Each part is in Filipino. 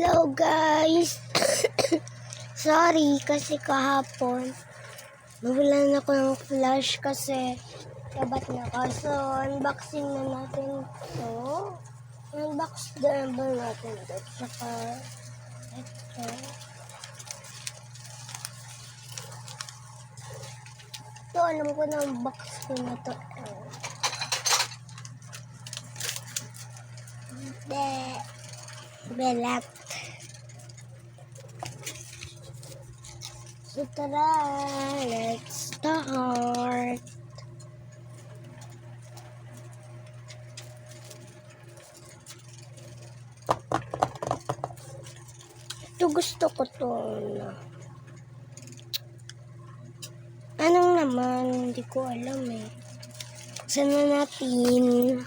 Hello guys! Sorry kasi kahapon nawalan ako ng flash kasi labat na ako. So, unboxing na natin ito. Unbox na ba natin ito? Tsaka ito. Ito, alam ko na unbox ko na ito. Belat. So, tara, let's start. Ito gusto ko to. Anong naman? Hindi ko alam eh. Sana natin.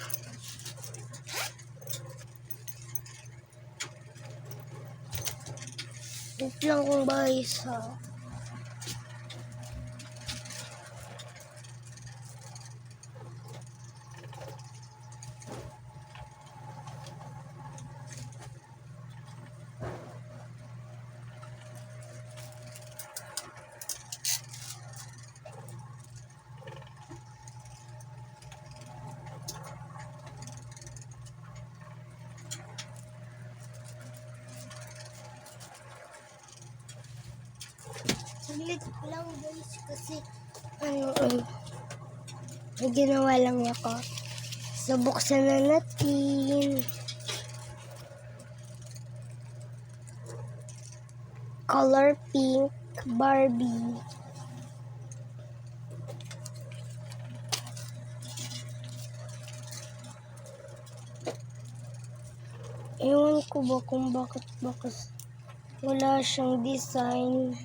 Wait lang kung ba isa. Saglit lang guys kasi may ginawa lang ako. So buksan na natin. Color pink Barbie. Ewan ko ba kung bakit wala siyang design.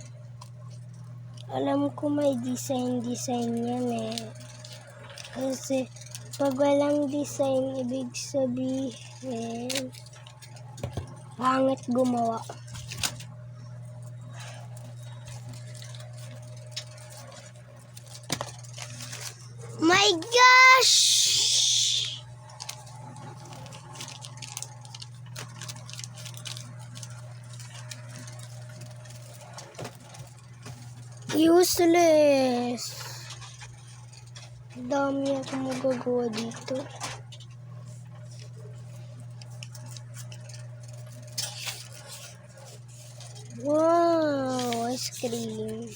Alam ko may design yan eh. Kasi pag walang design, ibig sabihin pangit gumawa. My gosh! Useless. Dami ako magagawa dito. Wow, ice cream.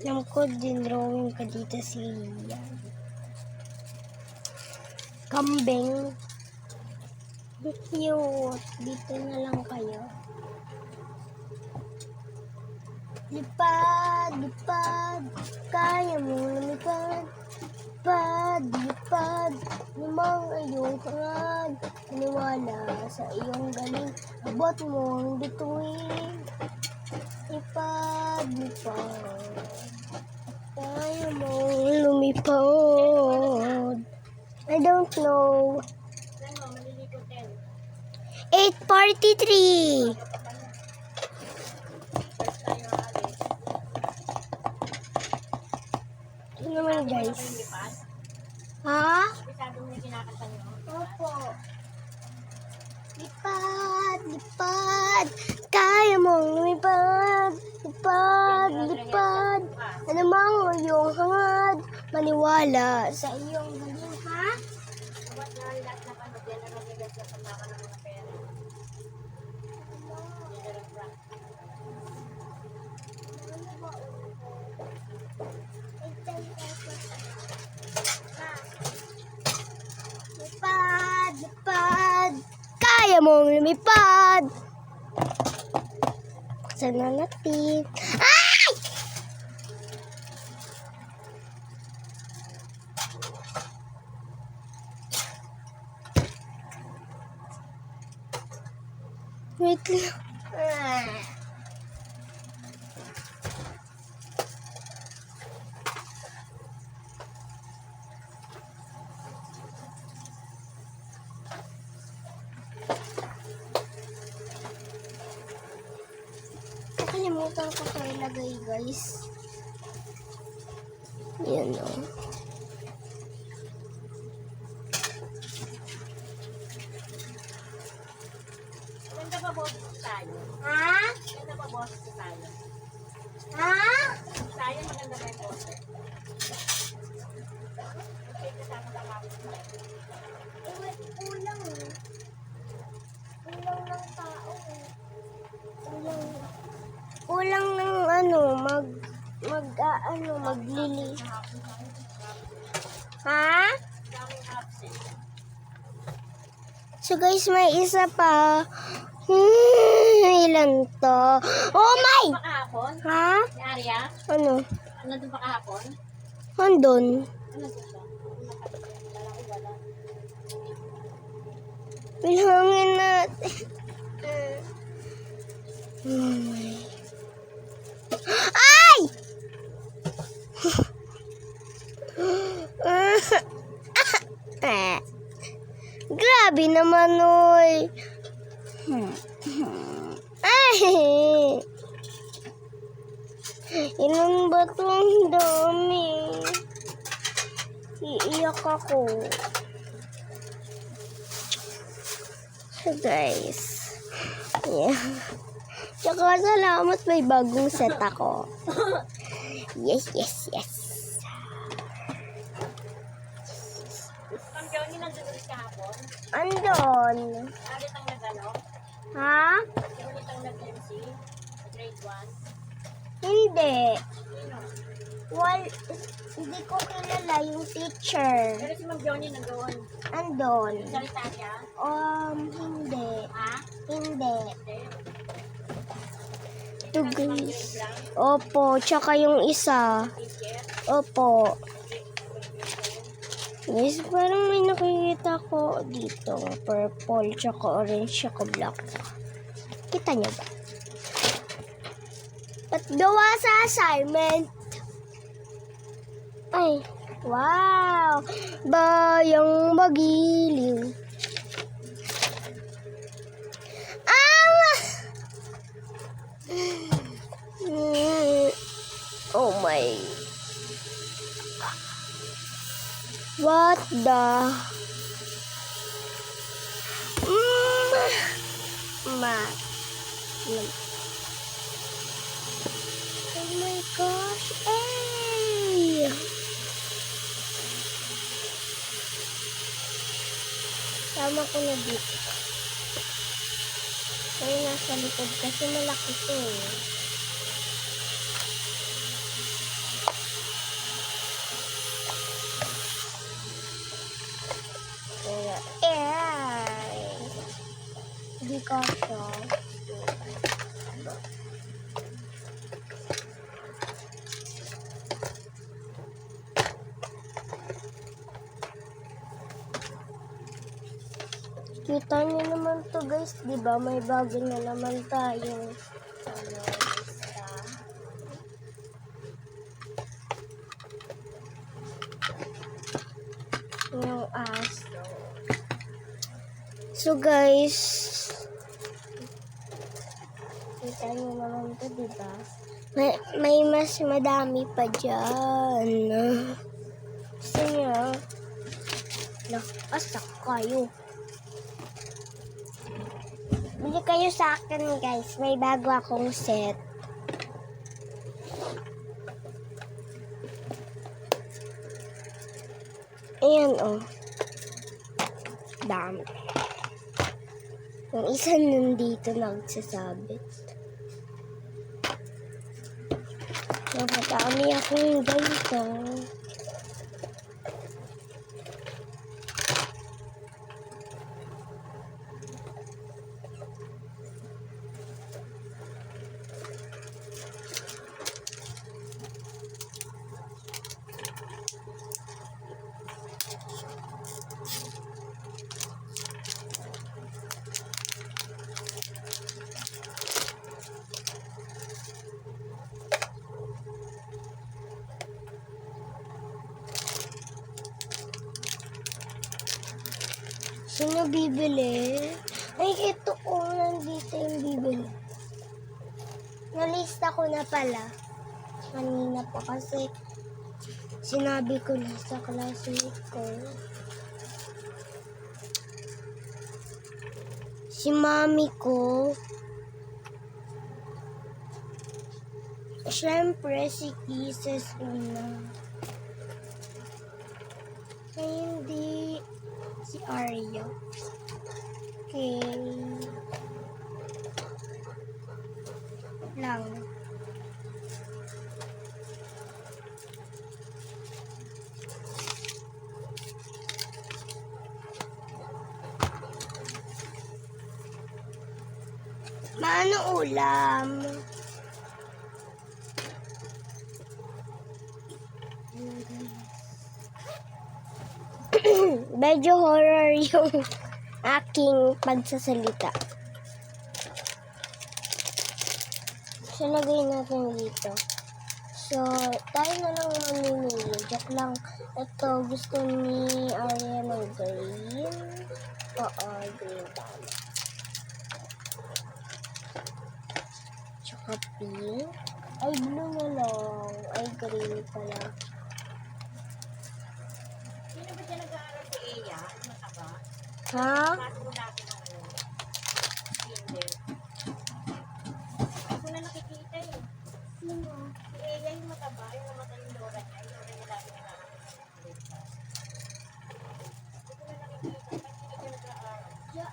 Alam ko din drawing ka dito si kambing. Cute. Dito na lang kayo. Lipad, lipad, kaya mo lumipad. Lipad, lipad, limang iyong hangad. Maniwala sa iyong galing, abot mo ang bituin. Lipad, lipad, kaya mo lumipad. I don't know. 8:43. Ito naman guys. Ha? Opo. Lipad, lipad, kaya mong lumipad. Lipad, lipad, ano mang iyong hangad. Maniwala sa iyong galing, ha? Lipad, lipad, kaya mong lumipad. Buksan na natin. Ay! Wait lang. Nakalimutan ko ito ilagay guys. Yan o. ba boses tayo? Ha? Maganda ba boses tayo? Ha? Tayo maganda ba yung boses? Okay, kasama ka ako. Kulang eh. Kulang ng tao eh. Kulang ng maglili. Ha? Daming absent. So guys, may isa pa. Ilan to? Oh my! Pa kahapon? Ha? Si Arya? Ano? Nandun pa kahapon? Andun. Nandun siya? Wala ko wala. Bilangin natin. Oh my. Ay! Grabe naman, oy. Ay! Ilan ba ito? Ang dami. Iiyak ako. So guys. Yeah. Tsaka salamat may bagong set ako. Yes, yes, yes. Ma'am Johnny, nandun ulit kahapon? Andon. Ulit ang nag-ano? Ha? Ulit ang nag-MC? Grade 1? Hindi. Sino? Hindi ko kilala yung teacher. Pero si Ma'am Johnny nandun. Andon. Salita siya? Hindi. Ha? Hindi. Hindi. Ito guys. Opo, tsaka yung isa. Teacher? Opo. Guys, parang may nakikita ko dito. Purple, tsaka orange, tsaka black. Kita niyo ba? At gawa sa assignment. Ay, wow! Bayang magiliw. Oh my. What the? Ma. Oh my gosh. Hey! Tama ko na dito. Ay, nasa likod kasi malaki to eh. Hindi ka siya. Kita niyo naman to guys, di ba? May bago na naman tayo. Lista. Yung aso. So guys, kita niyo naman to, di ba? May mas madami pa dyan. Gusto niyo? Nakasak kayo. Bili kayo sa akin guys. May bago akong set. Ayan oh. Dami. Yung isa nandito nagsasabit. Nakadami akong ganito. Sino bibili? Ay, ito oh, nandito yung bibili. Nalista ko na pala. Kanina pa kasi sinabi ko na sa classmate ko. Si mami ko. Siyempre, si Kisses una. Hindi si Arya. Okay. Lang. Maano ulam? Medyo horror yung aking pagsasalita. So, lagay natin dito. So, tayo na lang mamimili. Joke lang. Ito, gusto ni Arya ng green. Oo, green tama. Tsaka pink. Ay, blue na lang. Ay, green pala. Sino ba siya nag-aaral si Eya? Mataba? Ha? Pasok mo dati ng ano? Kinder. Ako na nakikita eh. Sino? Si Eya yung mataba, yung namatay yung Dora niya. Yung Dora niya dati nag-aaral. Ako na nakikita. Ba't hindi ka nag-aaral? Diyan.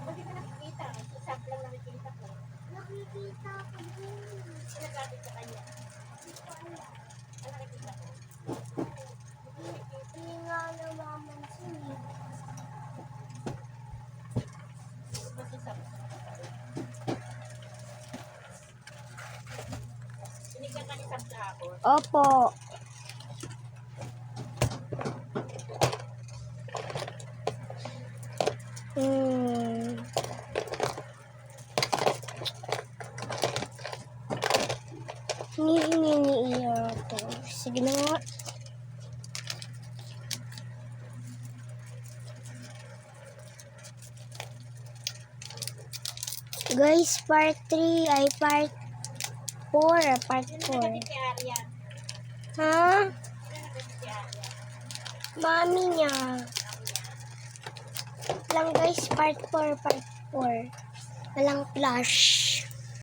Ba't di ka nakikita? Si Sab lang nakikita ko. Nakikita ko din. Sinasabi sa kanya. Hindi ko alam. Ano nakikita ko? Hindi nga namamansin eh. Ba't si Sab? Binigyan ka ni Sab sa hapon. Opo. Hinihingi ko. Sige na nga. Guys, part 3 ay part 4. Part Sino 4. nagkatid si Arya? Ha? Sino nagkatid si Arya? Mami niya. Lang guys, part 4, part 4. Walang flash.